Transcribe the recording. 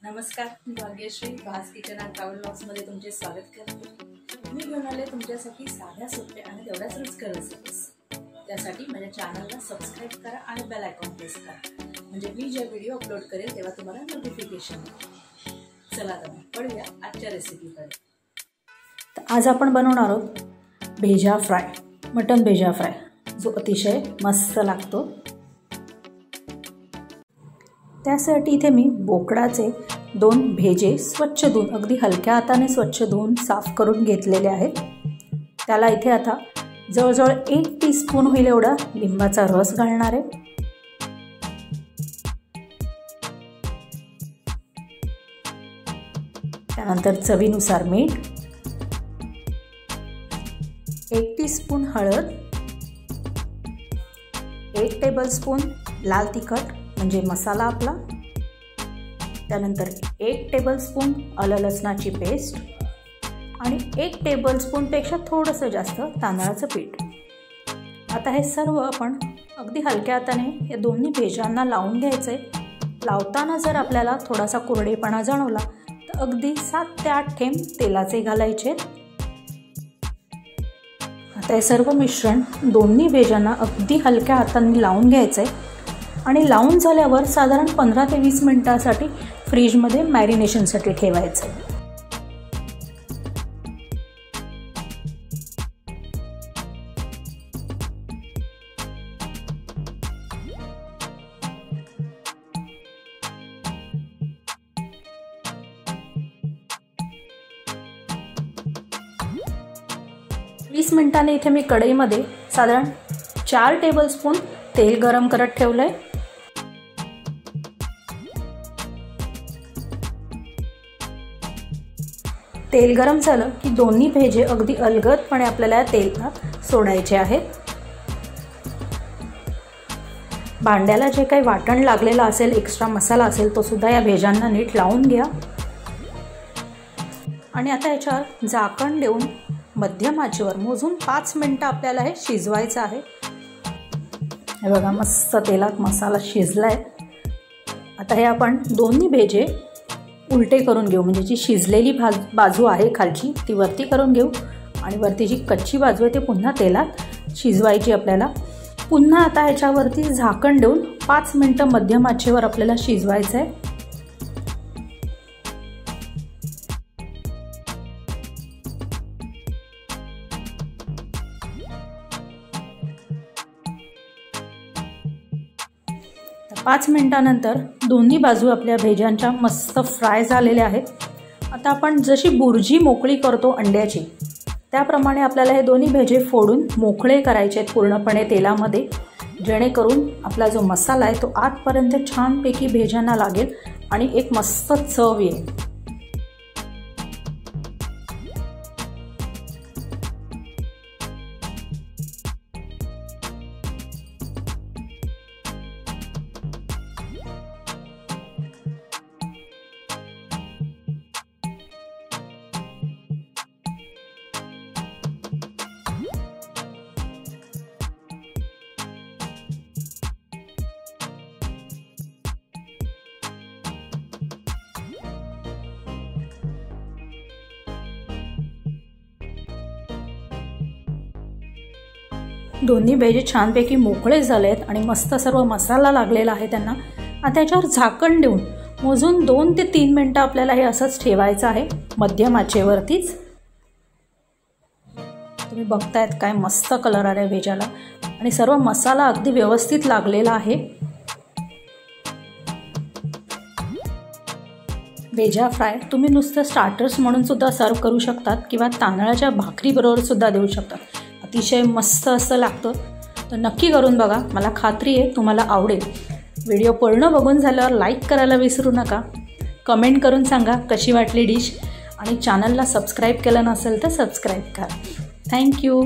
नमस्कार, मी भाग्यश्री भास kitchen and ट्रॅव्हलव्लॉग्स मध्ये तुमचे स्वागत करते। मी घेऊन आले तुमच्यासाठी साध्या सोप्या आणि तेवढ्याच रुचकर रेसिपीज। त्यासाठी माझ्या चॅनलला सबस्क्राइब करा आणि बेल आयकॉन प्रेस करा, म्हणजे मी जे व्हिडिओ अपलोड करेल तेव्हा तुम्हाला नोटिफिकेशन येईल। चला तर पडूया आजच्या रेसिपीकडे। तर आज आपण बनवणार आहोत भेजा फ्राय, मटन भेजा फ्राय, जो अतिशय मस्त लागतो। त्यासाठी इथे मी बोकडाचे 2 भेजे स्वच्छ धुवून, अगदी हलक्या हाताने स्वच्छ धुवून साफ करून घेतलेले आहेत। त्याला इथे आता जवळजवळ 1 टीस्पून होईल एवढा लिंबाचा रस घालणार आहे। त्यानंतर चवीनुसार मीठ, 1 टीस्पून हळद, 1 टेबलस्पून लाल तिखट म्हणजे मसाला आपला, त्यानंतर 1 टेबलस्पून आलं लसणाची पेस्ट आणि 1 टेबलस्पून पेक्षा थोडंसं जास्त तांदळाचं पीठ। आता हे सर्व आपण अगदी हलक्या हाताने या दोन्ही भेजांना लावून घ्यायचे। लावताना जर आपल्याला थोडासा कोरडेपणा जाणवला तर अगदी 7 ते 8 थेंब तेलाचे घालायचे। आता हे सर्व मिश्रण दोन्ही भेजांना अगदी हलक्या हाताने लावून घ्यायचे आणि लावून झाल्यावर साधारण 15 ते 20 मिनिटांसाठी फ्रीजमध्ये मॅरिनेशनसाठी ठेवायचं। वीस मिनिटांनी इथे मी कढईमध्ये साधारण 4 टेबलस्पून तेल गरम करत ठेवलंय। तेल गरम झालं की दोन्ही भेजे अगदी अलगदपणे आपल्याला तेलात सोडायचे आहेत। भांड्याला जे काही वाटण लागलेलं असेल, एक्स्ट्रा मसाला असेल, तो सुद्धा या भेजांना नीट लावून घ्या आणि आता याच्यावर झाकण देऊन मध्यम आचेवर मोजून 5 मिनिटं आपल्याला हे शिजवायचं आहे। हे बघा, मस्त तेलात मसाला शिजलाय। आता हे आपण दोन्ही भेजे उलटे करून घेऊ, म्हणजे जी शिजलेली बाजू आहे खालची ती वरती करून घेऊ आणि वरती जी कच्ची बाजू आहे ती पुन्हा तेलात शिजवायची आपल्याला। पुन्हा आता ह्याच्यावरती झाकण देऊन 5 मिनिटं मध्यम आचेवर आपल्याला शिजवायचं आहे। तर 5 मिनिटांनंतर दोन्ही बाजू आपल्या भेजांच्या मस्त फ्राय झालेल्या आहेत। आता आपण जशी बुर्जी मोकळी करतो अंड्याची, त्याप्रमाणे आपल्याला हे दोन्ही भेजे फोडून मोकळे करायचे आहेत पूर्णपणे तेलामध्ये, जेणेकरून आपला जो मसाला आहे तो आतपर्यंत छानपैकी भेजांना लागेल आणि एक मस्त चव येईल। दोन्ही भेजे छानपैकी मोकळे झालेत आणि मस्त सर्व मसाला लागलेला आहे त्यांना। आता त्याच्यावर झाकण देऊन मोजून 2 ते 3 मिनिटं आपल्याला हे असंच ठेवायचं आहे मध्यम आचेवरतीच। तुम्ही बघतायत काय मस्त कलर आलाय भेजाला आणि सर्व मसाला अगदी व्यवस्थित लागलेला आहे। भेजा फ्राय तुम्ही नुसतं स्टार्टर्स म्हणून सुद्धा सर्व करू शकतात किंवा तांदळाच्या भाकरीबरोबर सुद्धा देऊ शकतात। अतिशय मस्त असं लागतं। तर नक्की करून बघा, मला खात्री आहे तुम्हाला आवडेल। व्हिडिओ पूर्ण बघून झाल्यावर लाईक करायला विसरू नका, कमेंट करून सांगा कशी वाटली डिश आणि चॅनलला सबस्क्राईब केलं नसेल तर सबस्क्राईब करा। थँक्यू।